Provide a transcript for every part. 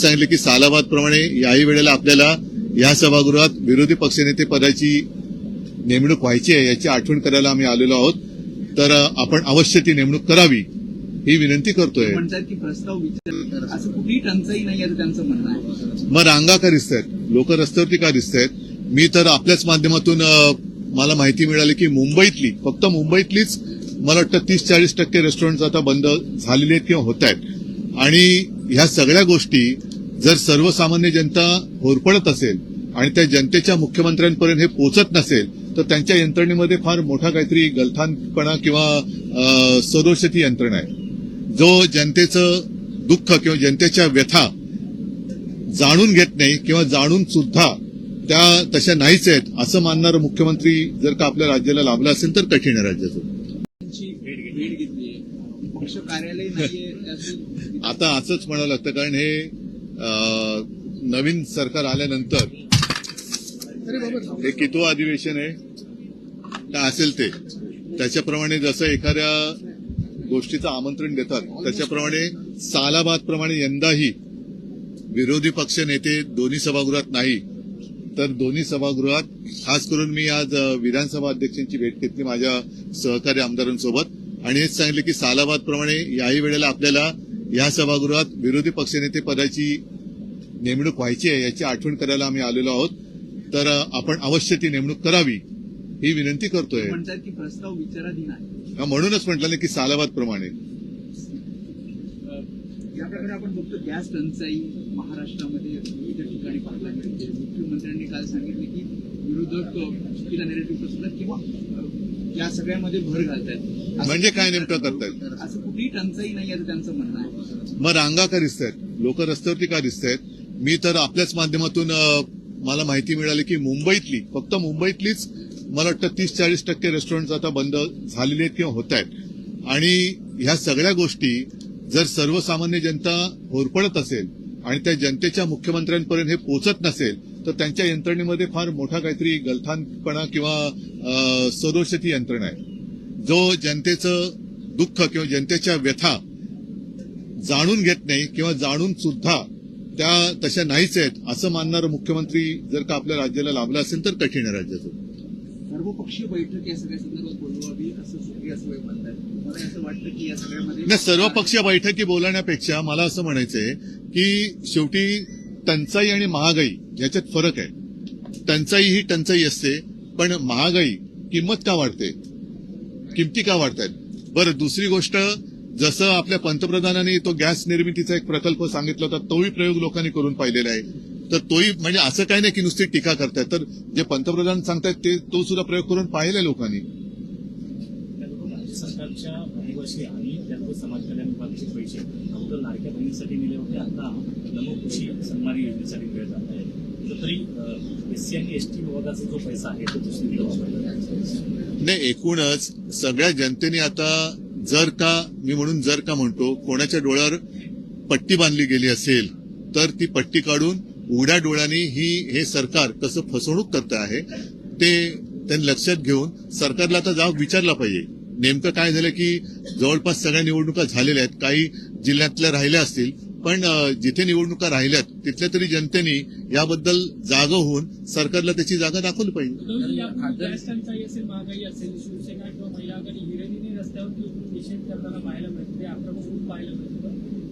सांगितले की सालाबादप्रमाणे याही वेळेला आपल्याला या सभागृहात विरोधी पक्षनेते पदाची नेमणूक व्हायची आहे याची आठवण करायला आम्ही आलेलो आहोत. तर आपण अवश्य ती नेमणूक करावी ही विनंती करतोय. म्हणतात की प्रस्ताव विचार असं कुठलीही टंचाई नाही असं त्यांचं म्हणणं आहे. मग रांगा का दिसतायत, लोक रस्त्यावरती का दिसतायत? मी तर आपल्याच माध्यमातून मला माहिती मिळाली की मुंबईतली, फक्त मुंबईतलीच मला वाटतं 30-40% रेस्टॉरंट आता बंद झालेले आहेत किंवा होत आहेत. आणि ह्या सगळ्या गोष्टी जर सर्वसामान्य जनता होरपळत असेल आणि त्या जनतेच्या मुख्यमंत्र्यांपर्यंत हे पोचत नसेल तर त्यांच्या यंत्रणेमध्ये फार मोठा काहीतरी गलथानपणा किंवा सदोषती यंत्रणा आहे. जो जनतेचं दुःख किंवा जनतेच्या व्यथा जाणून घेत नाही किंवा जाणून सुद्धा त्या तशा नाहीच आहेत असं मानणारं मुख्यमंत्री जर का आपल्या राज्याला लाभला असेल तर कठीण आहे राज्याचं. भेट घेतली, पक्ष कार्यालय नाहीये आता असंच म्हणावं लागतं कारण हे नवीन सरकार आल्यानंतर हे कितवं अधिवेशन आहे काय असेल ते त्याच्याप्रमाणे जसं एखाद्या गोष्टीचं आमंत्रण देतात त्याच्याप्रमाणे सालाबादप्रमाणे यंदाही विरोधी पक्ष नेते दोन्ही सभागृहात नाही तर दोन्ही सभागृहात खास करून मी आज विधानसभा अध्यक्षांची भेट घेतली माझ्या सहकारी आमदारांसोबत आणि हेच सांगितले की सालाबादप्रमाणे याही वेळेला आपल्याला या सभागृहात विरोधी पक्षनेते पदाची नेमणूक व्हायची आहे याची आठवण करायला आम्ही आलेलो आहोत. तर आपण अवश्य ती नेमणूक करावी ही विनंती करतोय. म्हणतात की प्रस्ताव विचाराधीन आहे. म्हणूनच म्हटलं ना की सालाबादप्रमाणे या प्रकारे आपण बघतो गॅस टंचाई महाराष्ट्रामध्ये विविध ठिकाणी पाहायला मिळते. मुख्यमंत्र्यांनी काल सांगितले की विरोधक चुकीचा नेरेटिव्ह पसरतात किंवा या सगळ्यामध्ये भर घालतात. म्हणजे काय नेमकं करतायत? असं कुठलीही टंचाई नाही असं त्यांचं म्हणणं आहे. मग रांगा का दिसतायत, लोक रस्त्यावरती का दिसतायत? मी तर आपल्याच माध्यमातून मला माहिती मिळाली की मुंबईतली, फक्त मुंबईतलीच मला वाटतं 30-40% रेस्टॉरंट आता बंद झालेले आहेत किंवा होत आहेत. आणि ह्या सगळ्या गोष्टी जर सर्वसामान्य जनता होरपळत असेल आणि त्या जनतेच्या मुख्यमंत्र्यांपर्यंत हे पोचत नसेल तर त्यांच्या यंत्रणेमध्ये फार मोठा काहीतरी गलथानपणा किंवा सदोषती यंत्रणा आहे. जो जनतेचं दुःख किंवा जनतेच्या व्यथा जाणून घेत नाही किंवा जाणून सुद्धा त्या तशा नाहीच आहेत असं मानणारं मुख्यमंत्री जर का आपल्या राज्याला लाभला असेल तर कठीण आहे राज्याचं. सर्वपक्षीय बैठक या सगळ्या संदर्भात बोलवावी असं सूर्य म्हणतात. मला असं वाटतं की या सगळ्यामध्ये नाही, सर्वपक्षीय बैठकी बोलवण्यापेक्षा मला असं म्हणायचंय की शेवटी टंचाई आणि महागाई याच्यात फरक आहे. टंचाई ही टंचाई असते पण महागाई किंमत का वाढते, किमती का वाढतायत? बरं, दुसरी गोष्ट जसं आपल्या पंतप्रधानांनी तो गॅस निर्मितीचा एक प्रकल्प सांगितला होता तोही प्रयोग लोकांनी करून पाहिलेला आहे. तर तोही म्हणजे असं काही नाही की नुसती टीका करतायत, तर जे पंतप्रधान सांगतायत ते तो सुद्धा प्रयोग करून पाहिलाय लोकांनी. सरकारच्या अनिवासी आणि त्यातून समाज कल्याण विभागाचे पैसे अगोदर लाडक्या बहिणीसाठी दिले होते, आता नमो कृषी सन्मान योजनेसाठी मिळत जात आहे. तरी एससी आणि एसटी विभागाचा जो पैसा आहे तो दुसरीकडे वापरला नाही. एकूणच सगळ्या जनतेने आता जर का मी म्हणून जर का म्हणतो कोणाच्या डोळ्यावर पट्टी बांधली गेली असेल तर ती पट्टी काढून उघड्या डोळ्यांनी हे सरकार कसं फसवणूक करत आहे ते त्यांनी लक्षात घेऊन सरकारला आता जाब विचारला पाहिजे. नेमकं काय झालं की जवळपास सगळ्या निवडणुका झालेल्या आहेत, काही जिल्ह्यातल्या राहिल्या असतील पण जिथे निवडणुका राहिल्यात तिथल्या तरी जनतेने याबद्दल जागा होऊन सरकारला त्याची जागा दाखवली पाहिजे. गॅस टंचाई असेल, महागाई असेल, शिवसेना किंवा महिला आघाडी हिरेनीने रस्त्यावरती उतरून निषेध करताना पाहायला मिळतं, ते आक्रमक होऊन पाहायला मिळतं.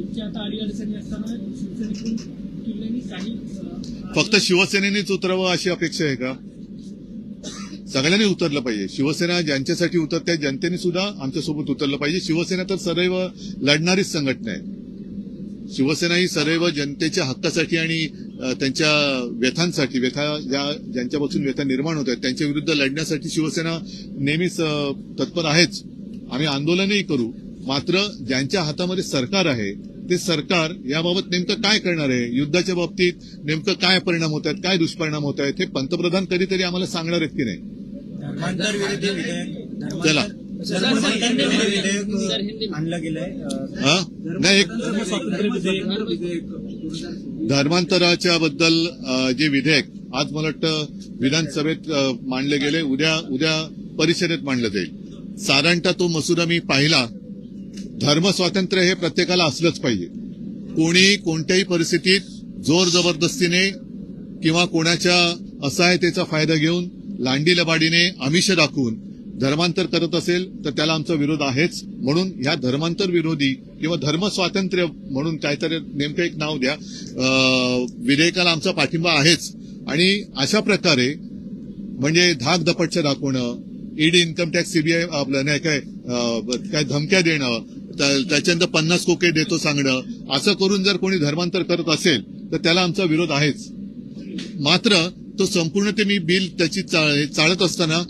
इतक्या आता अडीअडचणी असताना शिवसेनेकडून तुलनेने काही फक्त शिवसेनेनेच उतरावं अशी अपेक्षा आहे का? सगळ्यांनी उतरलं पाहिजे. शिवसेना ज्यांच्यासाठी उतरते जनतेने सुद्धा आमच्यासोबत उतरलं पाहिजे. शिवसेना तर सदैव लढणारीच संघटना आहे. शिवसेना ही सदैव जनतेच्या हक्कासाठी आणि त्यांच्या व्यथांसाठी, ज्यांच्यापासून व्यथा निर्माण होत आहेत त्यांच्या विरुद्ध लढण्यासाठी शिवसेना नेहमीच तत्पर आहेच. आम्ही आंदोलनही करू. मात्र ज्यांच्या हातामध्ये सरकार आहे ते सरकार याबाबत नेमकं काय करणार आहे, युद्धाच्या बाबतीत नेमकं काय परिणाम होत आहेत, काय दुष्परिणाम होत आहेत हे पंतप्रधान कधीतरी आम्हाला सांगणार आहेत की नाही? चला आणलं गेलंय नाही, धर्मांतराच्या बद्दल जे विधेयक आज मला वाटतं विधानसभेत मांडले गेले, उद्या परिषदेत मांडलं जाईल. साधारणतः तो मसुदा मी पाहिला. धर्म स्वातंत्र्य हे प्रत्येकाला असलंच पाहिजे. कोणी कोणत्याही परिस्थितीत जोर जबरदस्तीने किंवा कोणाच्या असहायतेचा फायदा घेऊन लांडी लबाडीने आमिष दाखवून धर्मांतर करत असेल तर त्याला आमचा विरोध आहेच. म्हणून ह्या धर्मांतर विरोधी किंवा धर्म स्वातंत्र्य म्हणून काहीतरी नेमकं एक नाव द्या विधेयकाला आमचा पाठिंबा आहेच. आणि अशा प्रकारे म्हणजे धाक दपटशा दाखवणं, ईडी, इन्कम टॅक्स, सीबीआय आपलं नाही काय धमक्या देणं, त्याच्यानंतर 50 कोके देतो सांगणं, असं करून जर कोणी धर्मांतर करत असेल तर त्याला आमचा विरोध आहेच. मात्र तो संपूर्ण ते मी बिल त्याची चाळत असताना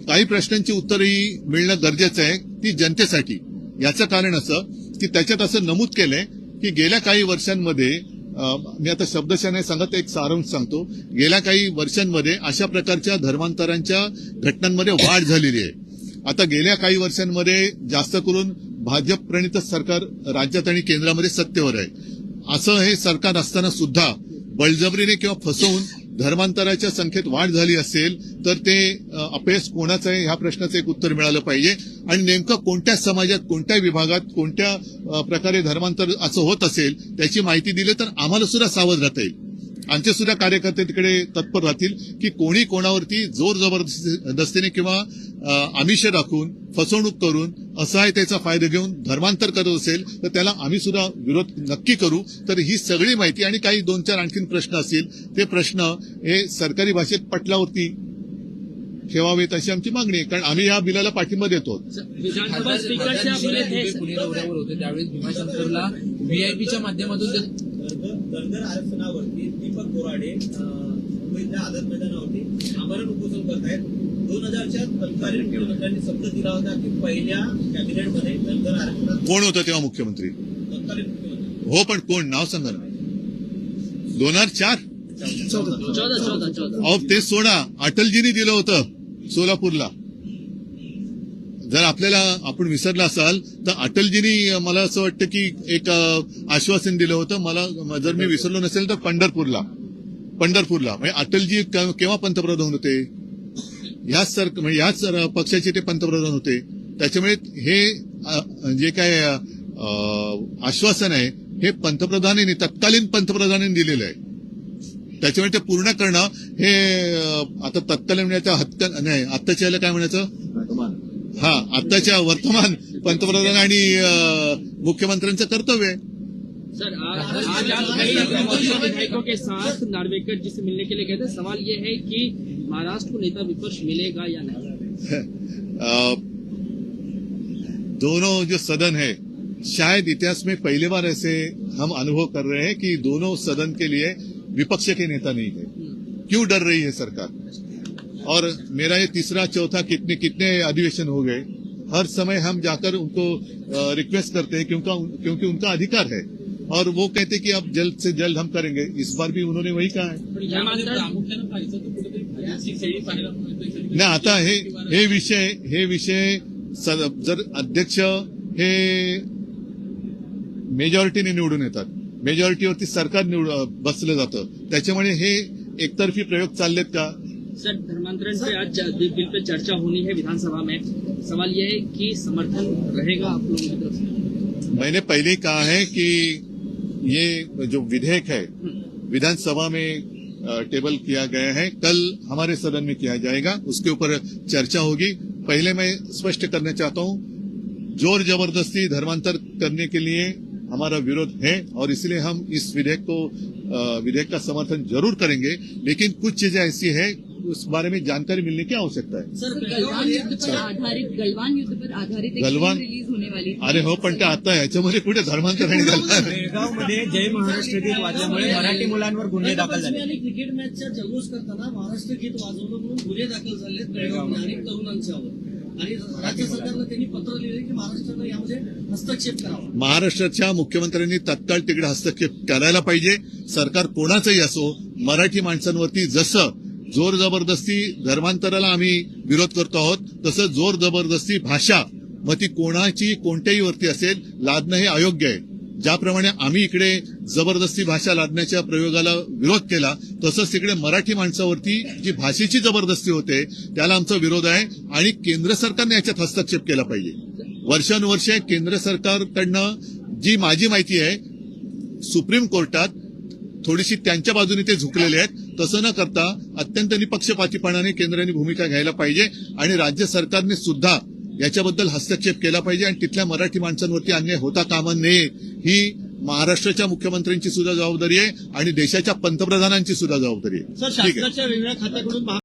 काही प्रश्नांची उत्तरही मिळणं गरजेचं आहे ती जनतेसाठी. याचं कारण असं की त्याच्यात असं नमूद केलंय की गेल्या काही वर्षांमध्ये मी आता शब्दशः नाही सांगत, एक सारांश सांगतो. गेल्या काही वर्षांमध्ये अशा प्रकारच्या धर्मांतरांच्या घटनांमध्ये वाढ झालेली आहे. आता गेल्या काही वर्षांमध्ये जास्त करून भाजप प्रणित सरकार राज्यात आणि केंद्रामध्ये सत्तेवर आहे. असं हे सरकार असताना सुद्धा बळजबरीने किंवा फसवून धर्मांतराच्या संख्येत वाढ झाली असेल तर ते अपयश कोणाचं आहे ह्या प्रश्नाचं एक उत्तर मिळालं पाहिजे. आणि नेमकं कोणत्या समाजात, कोणत्या विभागात, कोणत्या प्रकारे धर्मांतर असं होत असेल त्याची माहिती दिली तर आम्हाला सुद्धा सावध राहता येईल. आमचे सुद्धा कार्यकर्ते तिकडे तत्पर राहतील की कोणी कोणावरती जोर जबरदस्तीने किंवा आमिष दाखवून फसवणूक करून असहायतेचा फायदा घेऊन धर्मांतर करत असेल तर त्याला आम्ही सुद्धा विरोध नक्की करू. तर ही सगळी माहिती आणि काही 2-4 आणखीन प्रश्न असतील ते प्रश्न हे सरकारी भाषेत पटलावरती ठेवावेत अशी आमची मागणी आहे. कारण आम्ही या बिलाला पाठिंबा देतो. विधानसभा स्पीकरचे आपले थे पुणे दौऱ्यावर होते त्यावेळेस भीमाशंकरला व्हीआयपीच्या माध्यमातून धनगर आरक्षणावरती दीपक बोराडे मुंबईतल्या आझाद मैदानावरती आमरण उपोषण करतायत. 2000च्या तत्कालीन मुख्यमंत्र्यांनी शब्द दिला होता की पहिल्या कॅबिनेटमध्ये धनगर आरक्षणात कोण होतं तेव्हा मुख्यमंत्री? तत्कालीन मुख्यमंत्री हो, पण कोण नाव सांगा ना. 2004 अहो ते सोडा, अटलजींनी दिलं होतं सोलापूरला. जर आपल्याला आपण विसरला असाल तर अटलजींनी मला असं वाटतं की एक आश्वासन दिलं होतं. मला जर मी विसरलो नसेल तर पंढरपूरला म्हणजे अटलजी केव्हा पंतप्रधान होते? ह्याच पक्षाचे ते पंतप्रधान होते. त्याच्यामुळे हे जे काय आश्वासन आहे हे पंतप्रधानांनी, तत्कालीन पंतप्रधानांनी दिलेलं आहे. त्याच्यामुळे ते पूर्ण करणं हे आता तत्कालीन नाही आत्ताच्या याला काय म्हणायचं, आत्ताच्या वर्तमान पंतप्रधान आणि मुख्यमंत्र्यांचं कर्तव्य आहे. सर आज आप कई विधायकों के साथ नार्वेकर जी से मिलने के लिए गए थे. सवाल ये है कि महाराष्ट्र को नेता विपक्ष मिलेगा या नहीं? दोनों जो सदन है शायद इतिहास में पहली बार ऐसे हम अनुभव कर रहे हैं कि दोनों सदन के लिए विपक्ष के नेता नहीं है. क्यों डर रही है सरकार? और मेरा ये तीसरा चौथा कितने अधिवेशन हो गए, हर समय हम जाकर उनको रिक्वेस्ट करते हैं क्योंकि उनका अधिकार है और वो कहते कि अब जल्द से जल्द हम करेंगे. इस बार भी उन्होंने वही कहा है. प्रामुख्यानं पाहिजे तर कुठेतरी फायदेशीर शेळी पाहायला मिळते. नाही आता हे विषय जर अध्यक्ष हे मेजॉरिटीने निवडून येतात, मेजॉरिटीवरती सरकार बसलं जातं, त्याच्यामुळे हे एकतर्फी प्रयोग चाललेत का? सर धर्मांतरण पे आज बिल पे चर्चा होनी है विधानसभा में. सवाल ये है कि समर्थन रहेगा आप लोगों की तरफ से? मैंने पहले ही कहा है कि ये जो विधेयक है विधानसभा में टेबल किया गया है, कल हमारे सदन में किया जाएगा, उसके ऊपर चर्चा होगी. पहले मैं स्पष्ट करना चाहता हूं, जोर जबरदस्ती धर्मांतर करने के लिए हमारा विरोध है और इसलिए हम इस विधेयक का समर्थन जरूर करेंगे. लेकिन कुछ चीजें ऐसी है उस बारे में जानकारी मिलने की आवश्यकता है. सर गलवान युद्ध पर आधारित एक गलवान रिलीज होने वाली थी. अरे हो, पण ते आता याच्यामध्ये कुठे धर्मांतर आणि गलवान? बेळगावमध्ये जय महाराष्ट्र गीत वाजल्यामुळे मराठी मुलांवर गुन्हे दाखल झाले. आणि क्रिकेट मॅचचा जल्लोष करताना महाराष्ट्र गीत वाजवलं म्हणून गुन्हे दाखल झाले बेळगावमध्ये अनेक तरुणांच्यावर. आणि राज्य सरकारला त्यांनी पत्र लिहिले की महाराष्ट्रानं यामध्ये हस्तक्षेप करावा. महाराष्ट्राच्या मुख्यमंत्र्यांनी तत्काळ तिकडे हस्तक्षेप करायला पाहिजे. सरकार कोणाचंही असो, मराठी माणसांवरती जसं जोर जबरदस्ती धर्मांतराला आम्ही विरोध करतो आहोत तसं जोर जबरदस्ती भाषा मग ती कोणाची कोणत्याही वरती असेल लादणं हे अयोग्य आहे. ज्याप्रमाणे आम्ही इकडे जबरदस्ती भाषा लादण्याच्या प्रयोगाला विरोध केला तसंच तिकडे मराठी माणसावरती जी भाषेची जबरदस्ती होते त्याला आमचा विरोध आहे. आणि केंद्र सरकारने याच्यात हस्तक्षेप केला पाहिजे. वर्षानुवर्षे केंद्र सरकारकडनं जी माझी माहिती आहे सुप्रीम कोर्टात थोडीशी त्यांच्या बाजूने ते झुकलेले आहेत. तसं न करता अत्यंत निपक्षपातीपणाने केंद्राने भूमिका घ्यायला पाहिजे आणि राज्य सरकारने सुद्धा याच्याबद्दल हस्तक्षेप केला पाहिजे आणि तिथल्या मराठी माणसांवरती अन्याय होता कामा नये. ही महाराष्ट्राच्या मुख्यमंत्र्यांची सुद्धा जबाबदारी आहे आणि देशाच्या पंतप्रधानांची सुद्धा जबाबदारी आहे. सर, ठीक आहे. शासनाच्या वेगवेगळ्या खात्याकडून